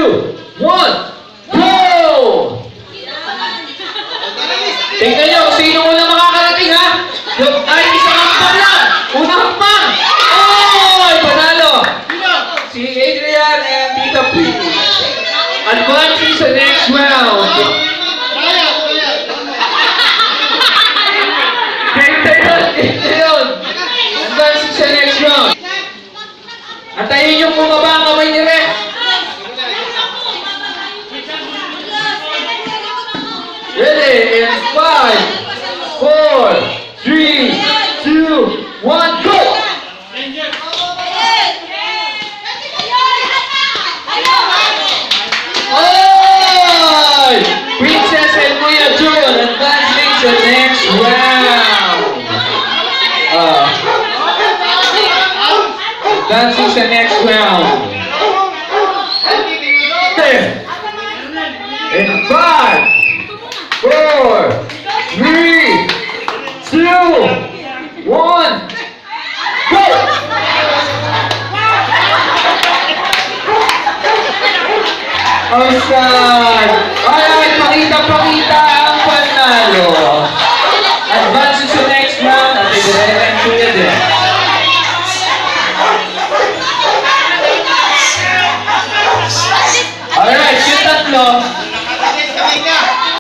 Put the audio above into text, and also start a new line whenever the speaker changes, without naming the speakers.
1, go! Tingnan nyo, sino muna makakarating ha? Ay, isang hampang lang! Unang hampang! Oh! Panalo! Si Adrian and Tita P. Advancing sa next round. Game yun! Advancing sa next round. Antayin nyo bumaba ang kamay ni Rex. Ready? In 5, 4, 3, 2, 1, go! Oh! Princess and Kuya Jun advancing to the next round. Advancing to the next round. In 5, 4, 3, 2, 1, go! Awesome! Alright, pakita ang panalo. Advance to the next round at i-direct to the deck. Alright, yung tatlo,